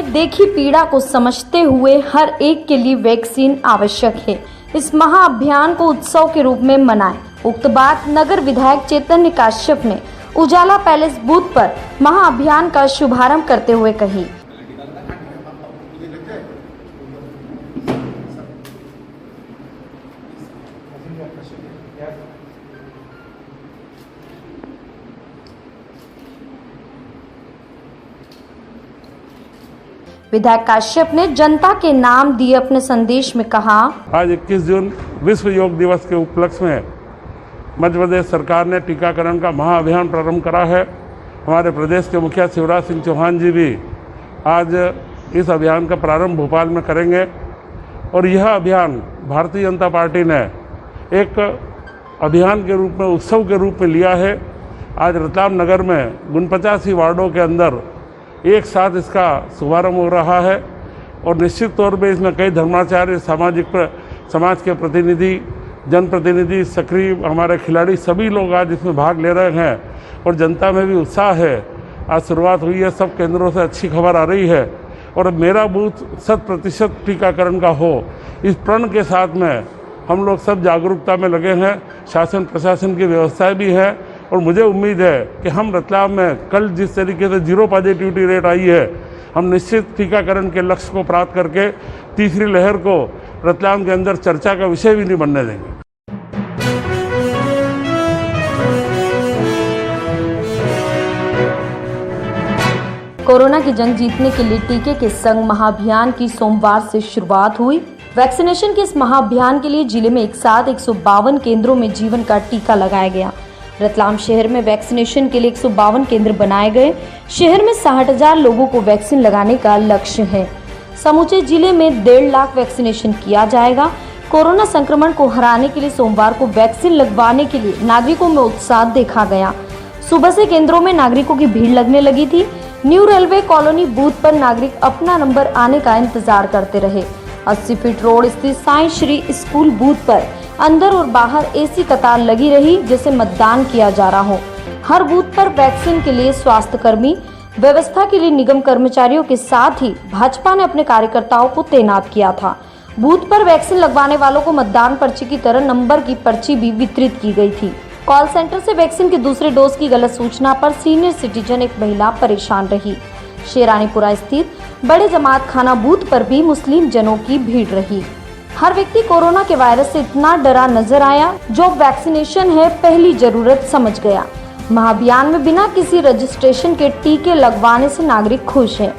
देखी पीड़ा को समझते हुए हर एक के लिए वैक्सीन आवश्यक है। इस महाअभियान को उत्सव के रूप में मनाएं। उक्त बात नगर विधायक चैतन्य काश्यप ने उजाला पैलेस बूथ पर महाअभियान का शुभारंभ करते हुए कही। विधायक काश्यप ने जनता के नाम दिए अपने संदेश में कहा, आज 21 जून विश्व योग दिवस के उपलक्ष्य में मध्य प्रदेश सरकार ने टीकाकरण का महाअभियान प्रारंभ करा है। हमारे प्रदेश के मुखिया शिवराज सिंह चौहान जी भी आज इस अभियान का प्रारंभ भोपाल में करेंगे और यह अभियान भारतीय जनता पार्टी ने एक अभियान के रूप में, उत्सव के रूप में लिया है। आज रतलाम नगर में 49 वार्डों के अंदर एक साथ इसका शुभारंभ हो रहा है और निश्चित तौर पे इसमें कई धर्माचार्य, समाज के प्रतिनिधि, जनप्रतिनिधि, सक्रिय हमारे खिलाड़ी सभी लोग आज इसमें भाग ले रहे हैं और जनता में भी उत्साह है। आज शुरुआत हुई है, सब केंद्रों से अच्छी खबर आ रही है और मेरा बूथ 100% टीकाकरण का हो, इस प्रण के साथ में हम लोग सब जागरूकता में लगे हैं। शासन प्रशासन की व्यवस्थाएं भी है और मुझे उम्मीद है कि हम रतलाम में कल जिस तरीके से 0 पॉजिटिविटी रेट आई है, हम निश्चित टीकाकरण के लक्ष्य को प्राप्त करके तीसरी लहर को रतलाम के अंदर चर्चा का विषय भी नहीं बनने देंगे। कोरोना की जंग जीतने के लिए टीके के संग महाअभियान की सोमवार से शुरुआत हुई। वैक्सीनेशन के इस महाअभियान के लिए जिले में एक साथ 152 केंद्रों में जीवन का टीका लगाया गया। रतलाम शहर में वैक्सीनेशन के लिए 152 केंद्र बनाए गए। शहर में 60,000 लोगों को वैक्सीन लगाने का लक्ष्य है। समूचे जिले में 1.5 लाख वैक्सीनेशन किया जाएगा। कोरोना संक्रमण को हराने के लिए सोमवार को वैक्सीन लगवाने के लिए नागरिकों में उत्साह देखा गया। सुबह से केंद्रों में नागरिकों की भीड़ लगने लगी थी। न्यू रेलवे कॉलोनी बूथ पर नागरिक अपना नंबर आने का इंतजार करते रहे। 80 फीट रोड स्थित साईं श्री स्कूल बूथ पर अंदर और बाहर एसी कतार लगी रही, जैसे मतदान किया जा रहा हो। हर बूथ पर वैक्सीन के लिए स्वास्थ्य कर्मी, व्यवस्था के लिए निगम कर्मचारियों के साथ ही भाजपा ने अपने कार्यकर्ताओं को तैनात किया था। बूथ पर वैक्सीन लगवाने वालों को मतदान पर्ची की तरह नंबर की पर्ची भी वितरित की गई थी। कॉल सेंटर से वैक्सीन के दूसरे डोज की गलत सूचना पर सीनियर सिटीजन एक महिला परेशान रही। शेरानीपुरा स्थित बड़े जमात खाना बूथ पर भी मुस्लिम जनों की भीड़ रही। हर व्यक्ति कोरोना के वायरस से इतना डरा नजर आया, जो वैक्सीनेशन है पहली जरूरत समझ गया। महाअभियान में बिना किसी रजिस्ट्रेशन के टीके लगवाने से नागरिक खुश हैं।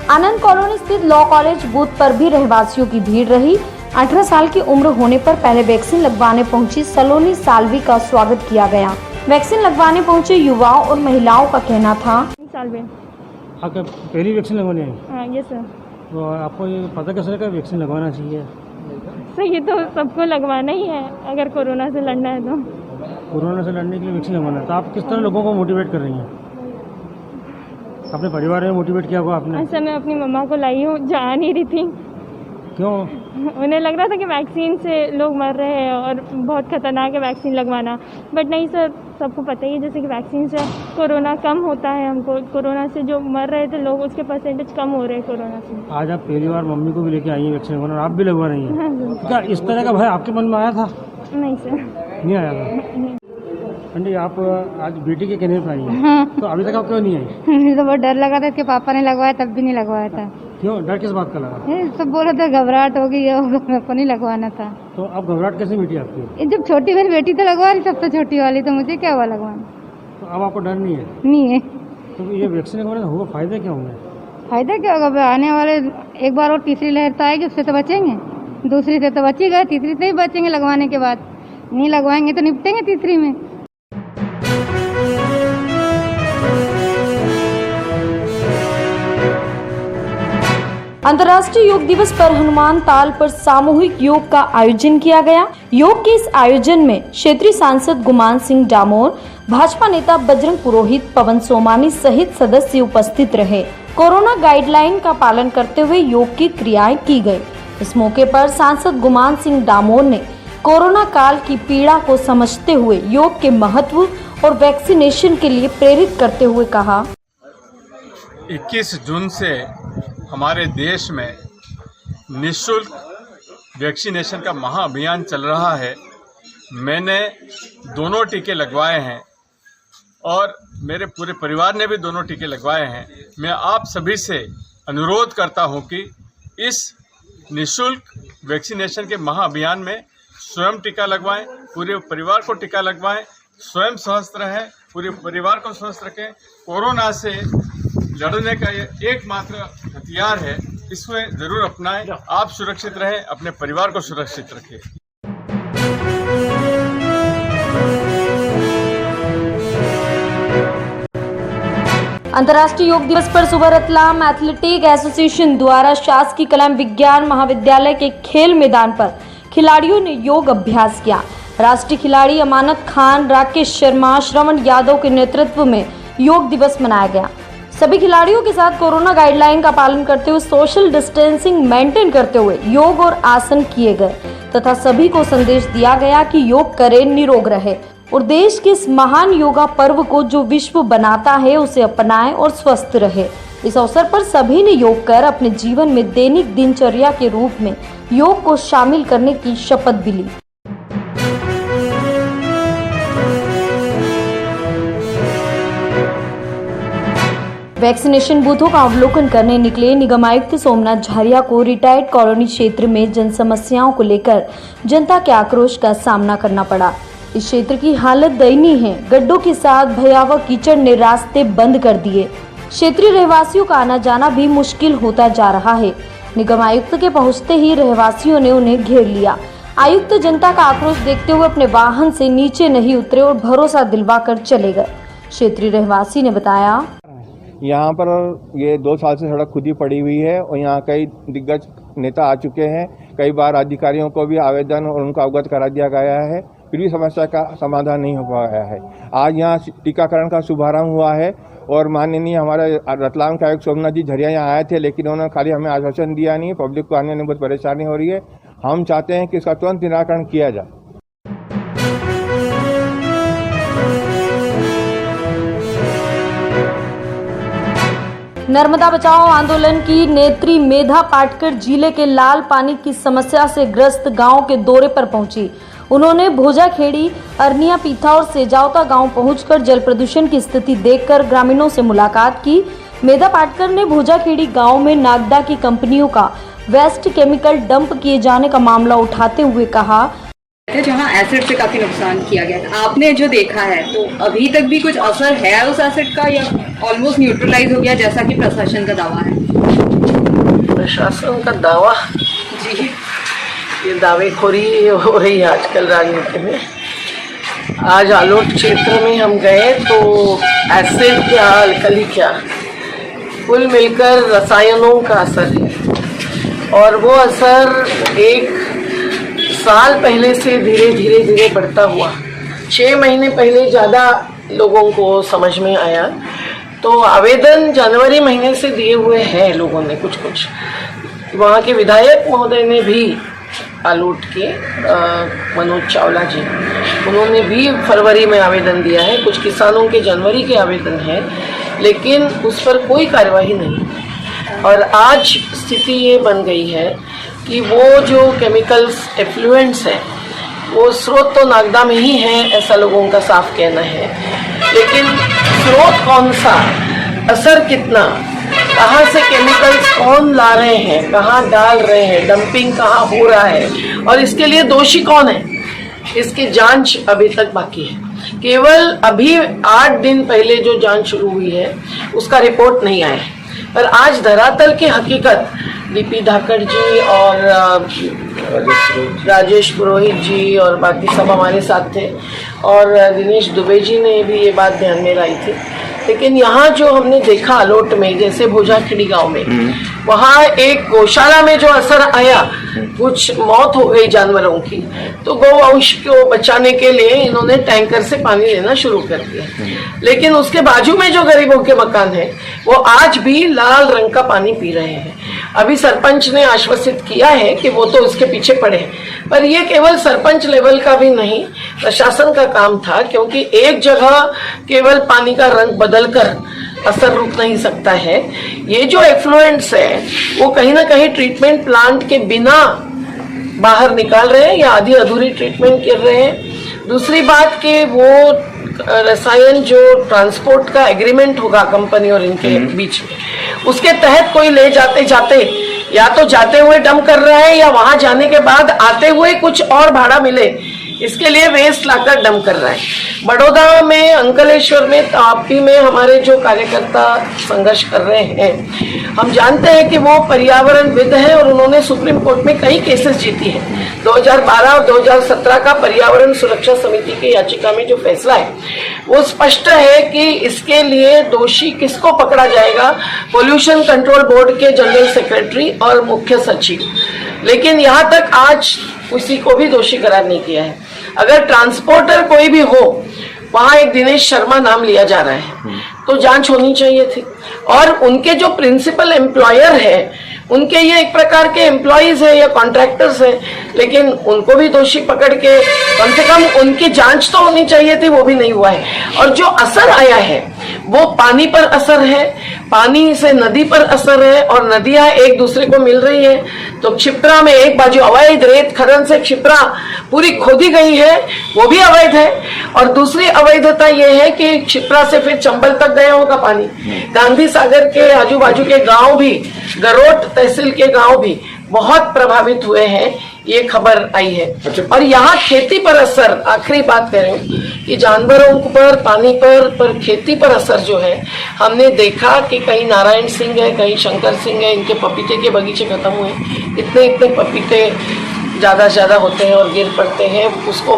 आनंद कॉलोनी स्थित लॉ कॉलेज बूथ पर भी रहवासियों की भीड़ रही। 18 साल की उम्र होने पर पहले वैक्सीन लगवाने पहुंची सलोनी सालवी का स्वागत किया गया। वैक्सीन लगवाने पहुंचे युवाओं और महिलाओं का कहना था, आपका पहली वैक्सीन लगवानी है? हाँ, ये सर। तो आपको ये पता कैसे लगा वैक्सीन लगवाना चाहिए? सर, ये तो सबको लगवाना ही है अगर कोरोना से लड़ना है तो। कोरोना से लड़ने के लिए वैक्सीन लगवाना है। तो आप किस तरह लोगों को मोटिवेट कर रही हैं? अपने परिवार में मोटिवेट किया होगा आपने? सर, मैं अपनी मम्मा को लाई हूँ, जा नहीं रही थी। क्यों? उन्हें लग रहा था कि वैक्सीन से लोग मर रहे हैं और बहुत खतरनाक है वैक्सीन लगवाना, बट नहीं सर, सबको पता ही है जैसे कि वैक्सीन से कोरोना कम होता है। हमको कोरोना से जो मर रहे थे लोग, उसके परसेंटेज कम हो रहे हैं कोरोना से। आज आप पहली बार मम्मी को भी लेके आई हैं वैक्सीन लगवाना और आप भी लगवा रही हैं? हाँ, क्या इस तरह का भय आपके मन में आया था? नहीं सर, नहीं आया था। आंटी, आप आज बेटी के कहने पर आई हैं। हाँ। तो अभी तक आप क्यों नहीं आई? मुझे तो बहुत डर लगा था कि पापा ने लगवाया तब भी नहीं लगवाया था। क्यों? डर किस बात का लगा? सब बोल रहे थे घबराहट होगी, ये होगा, मेरे को नहीं लगवाना था। तो अब घबराहट कैसे मिटी आपकी? ये जब छोटी मेरी बेटी तो लगवा रही, सबसे छोटी वाली, तो मुझे क्या हुआ लगवाना? तो अब आपको डर नहीं है? नहीं है। तो ये वैक्सीन लगवाने होगा, फायदे क्या होंगे? फायदा क्या होगा? आने वाले एक बार और तीसरी लहर तो आएगी, उससे तो बचेंगे। दूसरी से तो बची गए, तीसरी से ही बचेंगे लगवाने के बाद। नहीं लगवाएंगे तो निपटेंगे तीसरी में। अंतर्राष्ट्रीय योग दिवस पर हनुमान ताल पर सामूहिक योग का आयोजन किया गया। योग के इस आयोजन में क्षेत्रीय सांसद गुमान सिंह डामोर, भाजपा नेता बजरंग पुरोहित, पवन सोमानी सहित सदस्य उपस्थित रहे। कोरोना गाइडलाइन का पालन करते हुए योग की क्रियाएं की गई। इस मौके पर सांसद गुमान सिंह डामोर ने कोरोना काल की पीड़ा को समझते हुए योग के महत्व और वैक्सीनेशन के लिए प्रेरित करते हुए कहा, 21 जून से हमारे देश में निःशुल्क वैक्सीनेशन का महाअभियान चल रहा है। मैंने दोनों टीके लगवाए हैं और मेरे पूरे परिवार ने भी दोनों टीके लगवाए हैं। मैं आप सभी से अनुरोध करता हूं कि इस निःशुल्क वैक्सीनेशन के महाअभियान में स्वयं टीका लगवाएं, पूरे परिवार को टीका लगवाएं, स्वयं स्वस्थ रहें, पूरे परिवार को स्वस्थ रखें। कोरोना से लड़ने का ये एकमात्र हथियार है, इसमें जरूर अपनाएं। आप सुरक्षित रहें, अपने परिवार को सुरक्षित रखें। अंतर्राष्ट्रीय योग दिवस पर सुबह रतलाम एथलेटिक एसोसिएशन द्वारा शासकीय कला विज्ञान महाविद्यालय के खेल मैदान पर खिलाड़ियों ने योग अभ्यास किया। राष्ट्रीय खिलाड़ी अमानत खान, राकेश शर्मा, श्रवण यादव के नेतृत्व में योग दिवस मनाया गया। सभी खिलाड़ियों के साथ कोरोना गाइडलाइन का पालन करते हुए सोशल डिस्टेंसिंग मेंटेन करते हुए योग और आसन किए गए तथा सभी को संदेश दिया गया कि योग करें, निरोग रहे और देश के इस महान योगा पर्व को जो विश्व बनाता है उसे अपनाएं और स्वस्थ रहे। इस अवसर पर सभी ने योग कर अपने जीवन में दैनिक दिनचर्या के रूप में योग को शामिल करने की शपथ भी ली। वैक्सीनेशन बूथों का अवलोकन करने निकले निगम आयुक्त सोमनाथ झारिया को रिटायर्ड कॉलोनी क्षेत्र में जन समस्याओं को लेकर जनता के आक्रोश का सामना करना पड़ा। इस क्षेत्र की हालत दयनीय है। गड्ढों के साथ भयावह कीचड़ ने रास्ते बंद कर दिए। क्षेत्रीय रहवासियों का आना जाना भी मुश्किल होता जा रहा है। निगम आयुक्त के पहुंचते ही रहवासियों ने उन्हें घेर लिया। आयुक्त जनता का आक्रोश देखते हुए अपने वाहन से नीचे नहीं उतरे और भरोसा दिलवाकर चले गए। क्षेत्रीय रहवासी ने बताया, यहाँ पर ये 2 साल से सड़क खुदी पड़ी हुई है और यहाँ कई दिग्गज नेता आ चुके हैं। कई बार अधिकारियों को भी आवेदन और उनको अवगत करा दिया गया है, फिर भी समस्या का समाधान नहीं हो पाया है। आज यहाँ टीकाकरण का शुभारंभ हुआ है और माननीय हमारे रतलाम के आयुक्त सोमनाथ जी झरिया यहाँ आए थे, लेकिन उन्होंने खाली हमें आश्वासन दिया नहीं। पब्लिक को आने में बहुत परेशानी हो रही है। हम चाहते हैं कि इसका तुरंत निराकरण किया जाए। नर्मदा बचाओ आंदोलन की नेत्री मेधा पाटकर जिले के लाल पानी की समस्या से ग्रस्त गांव के दौरे पर पहुंची। उन्होंने भोजाखेड़ी, अरनिया पीथा और सेजावता गांव पहुंचकर जल प्रदूषण की स्थिति देखकर ग्रामीणों से मुलाकात की। मेधा पाटकर ने भोजाखेड़ी गांव में नागदा की कंपनियों का वेस्ट केमिकल डंप किए जाने का मामला उठाते हुए कहा, जहाँ एसिड से काफी नुकसान किया गया था, आपने जो देखा है तो अभी तक भी कुछ असर है उस एसिड का या ऑलमोस्ट न्यूट्रलाइज हो गया जैसा कि प्रशासन का दावा है? प्रशासन का दावा जी, ये दावेखोरी हो रही है आजकल राजनीति में। आज आलोट क्षेत्र में हम गए तो एसिड क्या, अल्कली क्या, कुल मिलकर रसायनों का असर है और वो असर 1 साल पहले से धीरे धीरे बढ़ता हुआ 6 महीने पहले ज़्यादा लोगों को समझ में आया। तो आवेदन जनवरी महीने से दिए हुए हैं लोगों ने कुछ। वहाँ के विधायक महोदय ने भी आलोट के मनोज चावला जी, उन्होंने भी फरवरी में आवेदन दिया है। कुछ किसानों के जनवरी के आवेदन हैं, लेकिन उस पर कोई कार्यवाही नहीं। और आज स्थिति ये बन गई है कि वो जो केमिकल्स एफ्लुएंट्स हैं वो स्रोत तो नागदा में ही है, ऐसा लोगों का साफ कहना है, लेकिन स्रोत कौन सा, असर कितना, कहाँ से केमिकल्स कौन ला रहे हैं, कहाँ डाल रहे हैं, डंपिंग कहाँ हो रहा है और इसके लिए दोषी कौन है, इसकी जांच अभी तक बाकी है। केवल अभी 8 दिन पहले जो जांच शुरू हुई है उसका रिपोर्ट नहीं आया है, पर आज धरातल की हकीकत डीपी धाकड़ जी और राजेश पुरोहित जी और बाकी सब हमारे साथ थे और दिनेश दुबे जी ने भी ये बात ध्यान में लाई थी। लेकिन यहाँ जो हमने देखा आलोट में, जैसे भोजाखेड़ी गांव में, वहाँ एक गौशाला में जो असर आया, कुछ मौत हो गई जानवरों की, तो गौवंश को बचाने के लिए इन्होंने टैंकर से पानी देना शुरू कर दिया। लेकिन उसके बाजू में जो गरीबों के मकान है वो आज भी लाल रंग का पानी पी रहे हैं। अभी सरपंच ने आश्वासित किया है कि वो तो उसके पीछे पड़े, पर ये केवल सरपंच लेवल का भी नहीं, प्रशासन का काम था, क्योंकि एक जगह केवल पानी का रंग बदलकर असर रुक नहीं सकता है। ये जो एफ्लुएंट्स है वो कहीं ना कहीं ट्रीटमेंट प्लांट के बिना बाहर निकाल रहे हैं या आधी अधूरी ट्रीटमेंट कर रहे हैं। दूसरी बात कि वो रसायन जो ट्रांसपोर्ट का एग्रीमेंट होगा कंपनी और इनके बीच में, उसके तहत कोई ले जाते जाते या तो जाते हुए डंप कर रहा है या वहां जाने के बाद आते हुए कुछ और भाड़ा मिले इसके लिए वेस्ट लाकर डंप कर रहा है। बड़ौदा में, अंकलेश्वर में, तापी में हमारे जो कार्यकर्ता संघर्ष कर रहे हैं, हम जानते हैं कि वो पर्यावरणविद हैं और उन्होंने सुप्रीम कोर्ट में कई केसेस जीती हैं। 2012 और 2017 का पर्यावरण सुरक्षा समिति की याचिका में जो फैसला है वो स्पष्ट है कि इसके लिए दोषी किसको पकड़ा जाएगा, पोल्यूशन कंट्रोल बोर्ड के जनरल सेक्रेटरी और मुख्य सचिव। लेकिन यहाँ तक आज किसी को भी दोषी करार नहीं किया है। अगर ट्रांसपोर्टर कोई भी हो, वहां एक दिनेश शर्मा नाम लिया जा रहा है, तो जांच होनी चाहिए थी। और उनके जो प्रिंसिपल एम्प्लॉयर है, उनके ये एक प्रकार के एम्प्लॉयज है या कॉन्ट्रैक्टर्स है, लेकिन उनको भी दोषी पकड़ के कम से कम उनकी जांच तो होनी चाहिए थी, वो भी नहीं हुआ है। और जो असर आया है वो पानी पर असर है, पानी से नदी पर असर है और नदियां एक दूसरे को मिल रही है। तो क्षिप्रा में एक बाजू अवैध रेत खनन से क्षिप्रा पूरी खोदी गई है, वो भी अवैध है। और दूसरी अवैधता यह है कि क्षिप्रा से फिर चंबल तक गया होगा पानी। गांधी सागर के आजू बाजू के गांव भी, गरोट तहसील के गांव भी बहुत प्रभावित हुए हैं, ये खबर आई है। और यहाँ खेती पर असर, आखिरी बात करें कि जानवरों पर, पानी पर खेती पर असर जो है, हमने देखा कि कहीं नारायण सिंह है, कहीं शंकर सिंह है, इनके पपीते के बगीचे खत्म हुए। इतने पपीते ज़्यादा से ज़्यादा होते हैं और गिर पड़ते हैं, उसको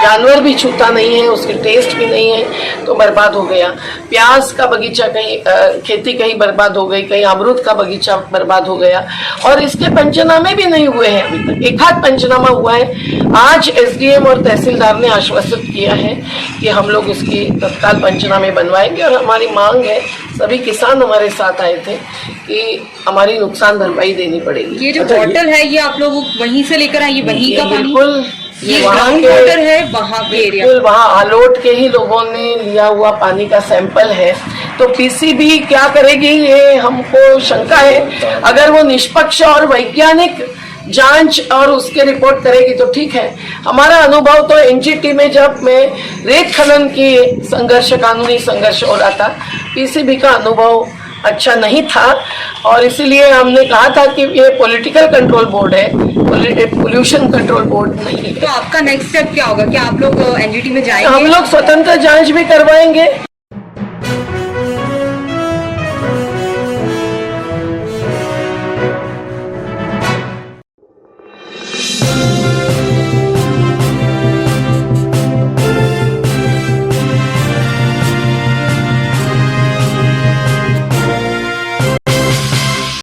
जानवर भी छूता नहीं है, उसके टेस्ट भी नहीं है, तो बर्बाद हो गया। प्याज का बगीचा कहीं, खेती कहीं बर्बाद हो गई, कहीं अमरूद का बगीचा बर्बाद हो गया। और इसके पंचनामे भी नहीं हुए हैं अभी तक, एक आध पंचनामा हुआ है। आज एसडीएम और तहसीलदार ने आश्वासित किया है कि हम लोग इसकी तत्काल पंचनामे बनवाएंगे। और हमारी मांग है, सभी किसान हमारे साथ आए थे, कि हमारी नुकसान भरपाई देनी पड़ेगी। ये जो बॉटल है ये आप लोग वहीं से लेकर आए, ये वहीं का पानी? बिल्कुल, ये ग्राउंड वाटर है वहाँ के एरिया? बिल्कुल, वहाँ आलोट के ही लोगों ने लिया हुआ पानी का सैंपल है। तो पीसीबी क्या करेगी ये हमको शंका है। अगर वो निष्पक्ष और वैज्ञानिक जांच और उसके रिपोर्ट करेगी तो ठीक है। हमारा अनुभव तो एनजीटी में जब मैं रेत खनन की संघर्ष, कानूनी संघर्ष हो रहा था, पीसीबी का अनुभव अच्छा नहीं था। और इसीलिए हमने कहा था कि ये पॉलिटिकल कंट्रोल बोर्ड है, पोल्यूशन कंट्रोल बोर्ड नहीं है। तो आपका नेक्स्ट स्टेप क्या होगा? क्या आप लोग एनजीटी में जाएंगे? हम लोग स्वतंत्र जांच भी करवाएंगे।